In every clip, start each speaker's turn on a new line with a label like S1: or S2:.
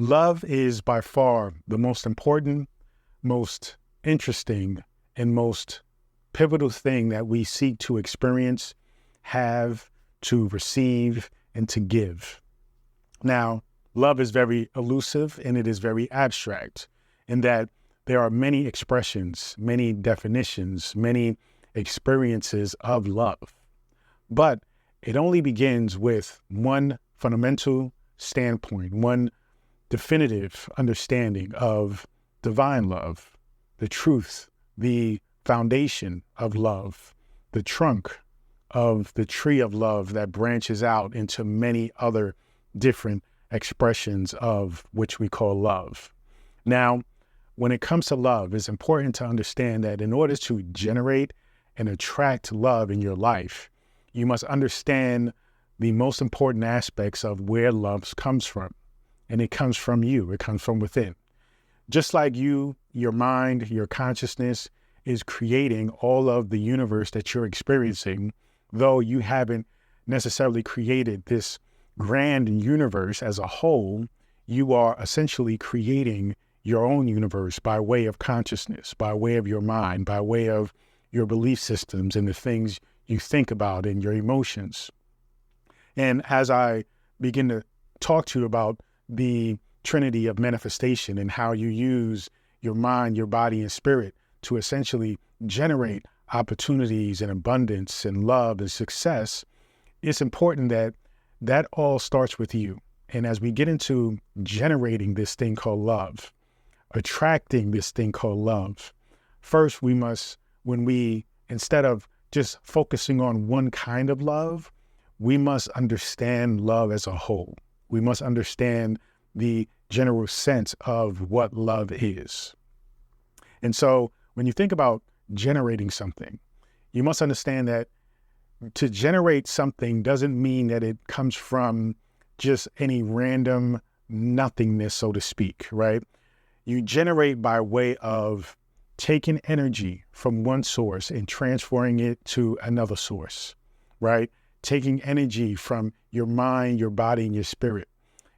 S1: Love is by far the most important, most interesting, and most pivotal thing that we seek to experience, have, to receive, and to give. Now, love is very elusive and it is very abstract in that there are many expressions, many definitions, many experiences of love. But it only begins with one fundamental standpoint, one definitive understanding of divine love, the truth, the foundation of love, the trunk of the tree of love that branches out into many other different expressions of which we call love. Now, when it comes to love, it's important to understand that in order to generate and attract love in your life, you must understand the most important aspects of where love comes from. And it comes from you. It comes from within. Just like you, your mind, your consciousness is creating all of the universe that you're experiencing, though you haven't necessarily created this grand universe as a whole, you are essentially creating your own universe by way of consciousness, by way of your mind, by way of your belief systems and the things you think about and your emotions. And as I begin to talk to you about the trinity of manifestation and how you use your mind, your body, and spirit to essentially generate opportunities and abundance and love and success, it's important that that all starts with you. And as we get into generating this thing called love, attracting this thing called love, first we must, instead of just focusing on one kind of love, we must understand love as a whole. We must understand the general sense of what love is. And so when you think about generating something, you must understand that to generate something doesn't mean that it comes from just any random nothingness, so to speak, right? You generate by way of taking energy from one source and transferring it to another source, right? Taking energy from your mind, your body, and your spirit,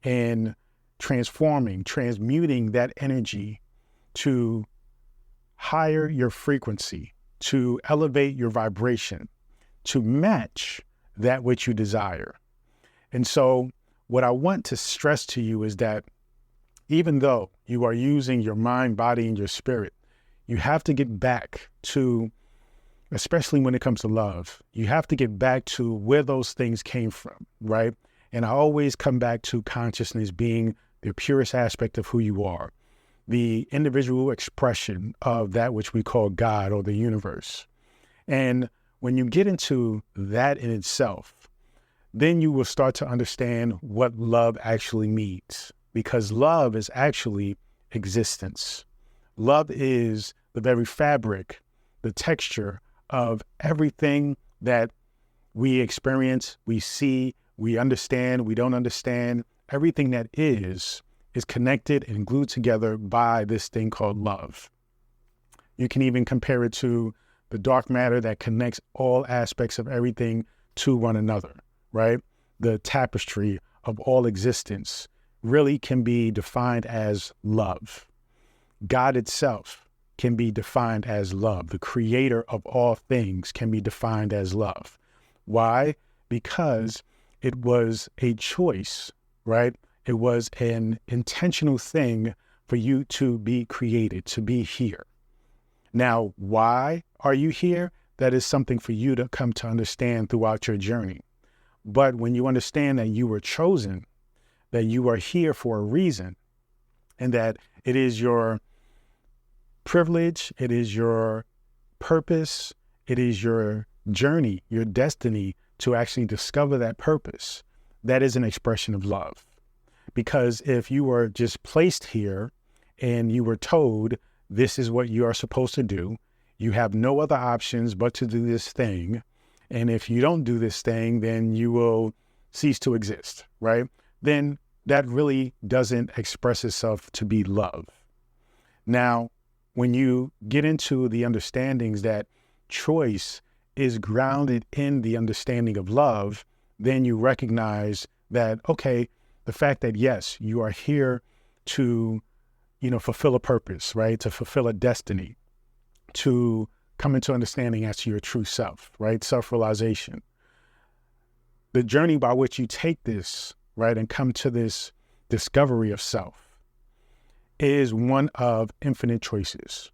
S1: and transmuting that energy to higher your frequency, to elevate your vibration, to match that which you desire. And so what I want to stress to you is that even though you are using your mind, body, and your spirit, you have to get back to, especially when it comes to love, you have to get back to where those things came from, right? And I always come back to consciousness being the purest aspect of who you are, the individual expression of that which we call God or the universe. And when you get into that in itself, then you will start to understand what love actually means, because love is actually existence. Love is the very fabric, the texture of everything that we experience, we see, we understand, we don't understand. Everything that is connected and glued together by this thing called love. You can even compare it to the dark matter that connects all aspects of everything to one another, right? The tapestry of all existence really can be defined as love. God itself can be defined as love. The creator of all things can be defined as love. Why? Because it was a choice, right? It was an intentional thing for you to be created, to be here. Now, why are you here? That is something for you to come to understand throughout your journey. But when you understand that you were chosen, that you are here for a reason, and that it is your privilege, it is your purpose, it is your journey, your destiny to actually discover that purpose, that is an expression of love. Because if you were just placed here and you were told this is what you are supposed to do, you have no other options but to do this thing. And if you don't do this thing, then you will cease to exist, right? Then that really doesn't express itself to be love. Now, when you get into the understandings that choice is grounded in the understanding of love, then you recognize that, okay, the fact that, yes, you are here to, fulfill a purpose, right? To fulfill a destiny, to come into understanding as to your true self, right? Self-realization. The journey by which you take this, right, and come to this discovery of self is one of infinite choices.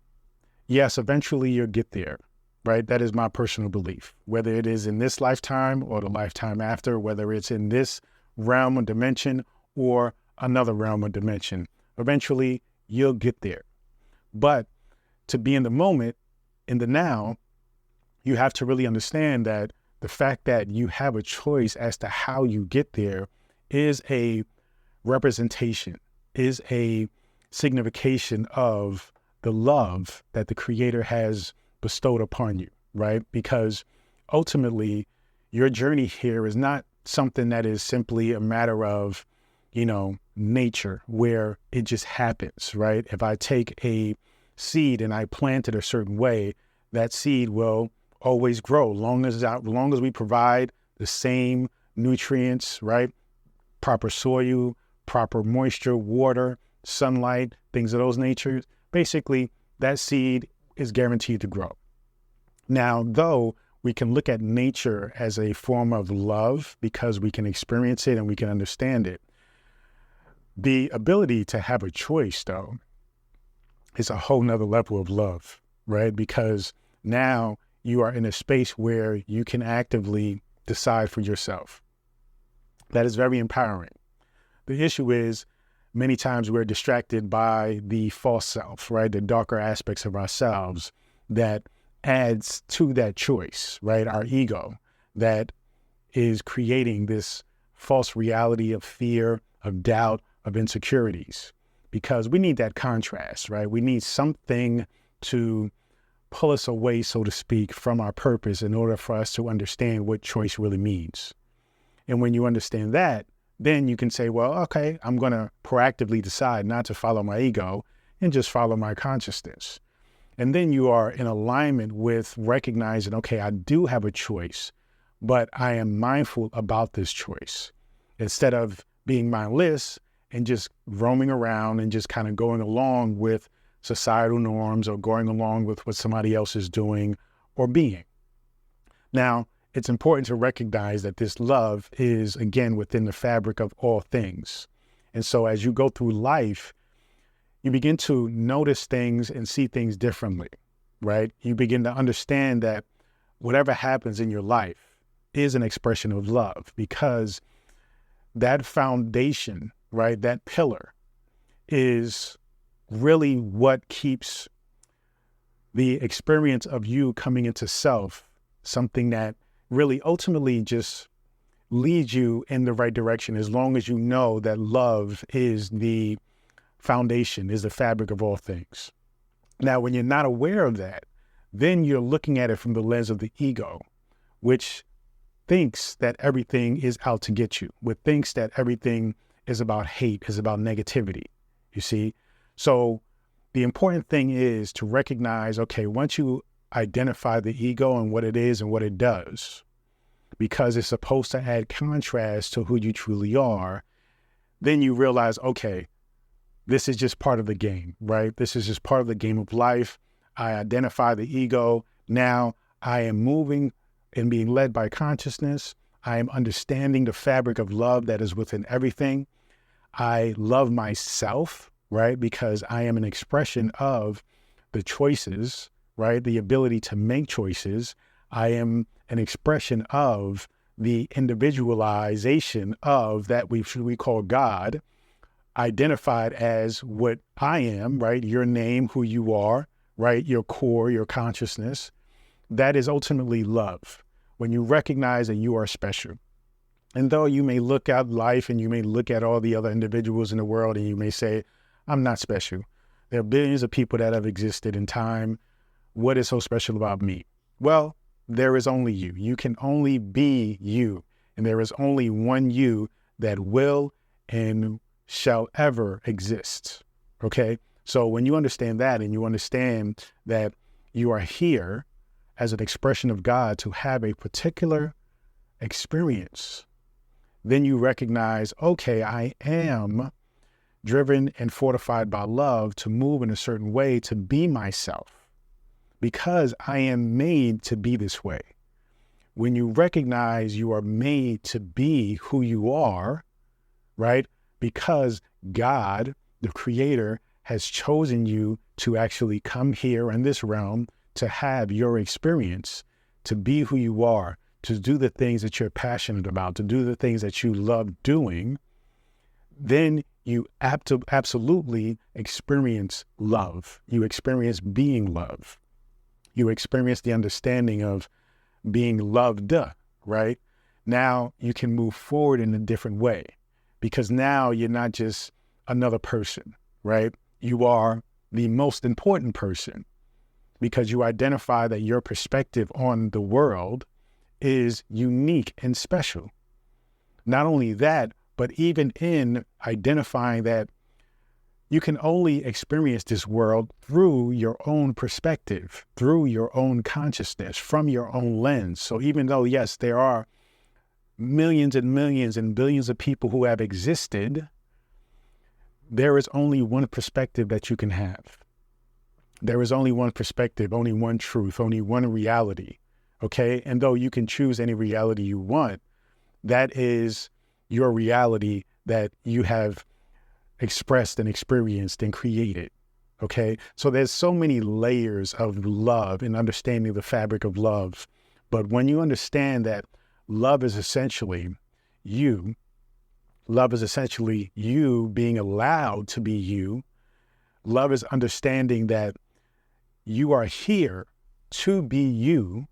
S1: Yes, eventually you'll get there, right? That is my personal belief. Whether it is in this lifetime or the lifetime after, whether it's in this realm or dimension or another realm or dimension, eventually you'll get there. But to be in the moment, in the now, you have to really understand that the fact that you have a choice as to how you get there is a representation, is a signification of the love that the Creator has bestowed upon you, right? Because ultimately, your journey here is not something that is simply a matter of, nature, where it just happens, right? If I take a seed and I plant it a certain way, that seed will always grow, long as we provide the same nutrients, right? Proper soil, proper moisture, water, sunlight, things of those natures. Basically, that seed is guaranteed to grow. Now, though we can look at nature as a form of love because we can experience it and we can understand it, the ability to have a choice, though, is a whole nother level of love, right? Because now you are in a space where you can actively decide for yourself. That is very empowering. The issue is many times we're distracted by the false self, right? The darker aspects of ourselves that adds to that choice, right? Our ego that is creating this false reality of fear, of doubt, of insecurities, because we need that contrast, right? We need something to pull us away, so to speak, from our purpose in order for us to understand what choice really means. And when you understand that, then you can say, well, okay, I'm going to proactively decide not to follow my ego and just follow my consciousness. And then you are in alignment with recognizing, okay, I do have a choice, but I am mindful about this choice. Instead of being mindless and just roaming around and just kind of going along with societal norms or going along with what somebody else is doing or being. Now, it's important to recognize that this love is, again, within the fabric of all things. And so as you go through life, you begin to notice things and see things differently, right? You begin to understand that whatever happens in your life is an expression of love, because that foundation, right, that pillar is really what keeps the experience of you coming into self something that really ultimately just leads you in the right direction, as long as you know that love is the foundation, is the fabric of all things. Now, when you're not aware of that, then you're looking at it from the lens of the ego, which thinks that everything is out to get you, which thinks that everything is about hate, is about negativity, you see? So the important thing is to recognize, okay, once you identify the ego and what it is and what it does, because it's supposed to add contrast to who you truly are, then you realize, okay, this is just part of the game, right? This is just part of the game of life. I identify the ego. Now I am moving and being led by consciousness. I am understanding the fabric of love that is within everything. I love myself, right? Because I am an expression of the choices, right? The ability to make choices. I am an expression of the individualization of that we call God, identified as what I am, right? Your name, who you are, right? Your core, your consciousness. That is ultimately love. When you recognize that you are special. And though you may look at life and you may look at all the other individuals in the world and you may say, I'm not special. There are billions of people that have existed in time. What is so special about me? Well, there is only you. You can only be you. And there is only one you that will and shall ever exist. Okay? So when you understand that, and you understand that you are here as an expression of God to have a particular experience, then you recognize, okay, I am driven and fortified by love to move in a certain way to be myself because I am made to be this way. When you recognize you are made to be who you are, right? Because God, the creator, has chosen you to actually come here in this realm to have your experience, to be who you are, to do the things that you're passionate about, to do the things that you love doing, then you absolutely experience love. You experience being love. You experience the understanding of being loved, right? Now you can move forward in a different way because now you're not just another person, right? You are the most important person because you identify that your perspective on the world is unique and special. Not only that, but even in identifying that you can only experience this world through your own perspective, through your own consciousness, from your own lens. So even though, yes, there are millions and millions and billions of people who have existed, there is only one perspective that you can have. There is only one perspective, only one truth, only one reality, okay? And though you can choose any reality you want, that is your reality that you have expressed and experienced and created, okay? So there's so many layers of love and understanding the fabric of love. But when you understand that love is essentially you, love is essentially you being allowed to be you, love is understanding that you are here to be you,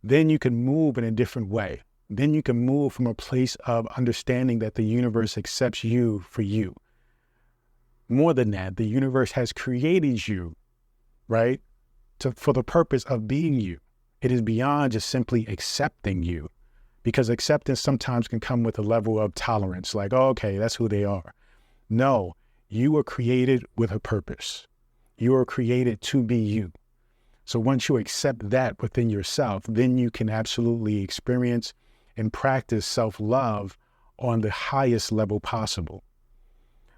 S1: then you can move in a different way. Then you can move from a place of understanding that the universe accepts you for you. More than that, the universe has created you, right, for the purpose of being you. It is beyond just simply accepting you, because acceptance sometimes can come with a level of tolerance, like, oh, okay, that's who they are. No, you were created with a purpose. You were created to be you. So once you accept that within yourself, then you can absolutely experience and practice self-love on the highest level possible.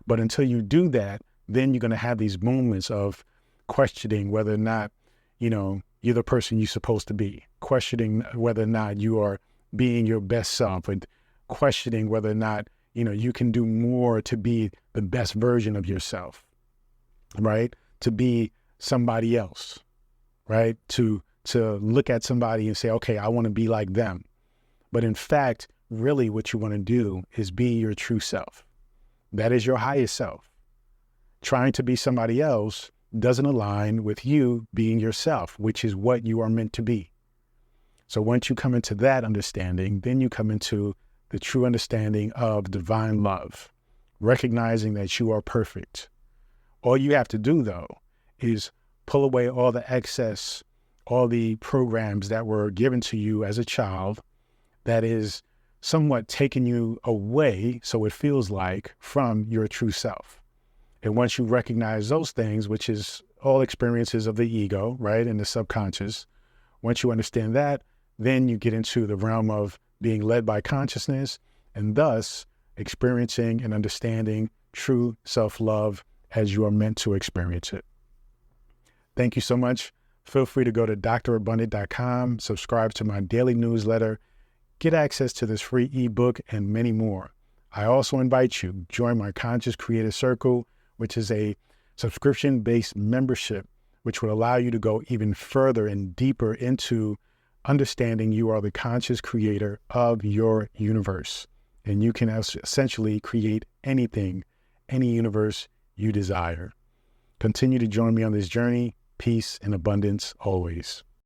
S1: But until you do that, then you're going to have these moments of questioning whether or not, you're the person you're supposed to be, questioning whether or not you are being your best self, and questioning whether or not, you can do more to be the best version of yourself, right? To be somebody else, right? To look at somebody and say, okay, I want to be like them. But in fact, really what you want to do is be your true self. That is your highest self. Trying to be somebody else doesn't align with you being yourself, which is what you are meant to be. So once you come into that understanding, then you come into the true understanding of divine love, recognizing that you are perfect. All you have to do, though, is pull away all the excess, all the programs that were given to you as a child that is somewhat taking you away, so it feels like, from your true self. And once you recognize those things, which is all experiences of the ego, right, and the subconscious, once you understand that, then you get into the realm of being led by consciousness and thus experiencing and understanding true self-love as you are meant to experience it. Thank you so much. Feel free to go to drabundant.com, subscribe to my daily newsletter, get access to this free ebook and many more. I also invite you to join my Conscious Creator Circle, which is a subscription-based membership, which will allow you to go even further and deeper into understanding you are the conscious creator of your universe. And you can essentially create anything, any universe you desire. Continue to join me on this journey. Peace and abundance always.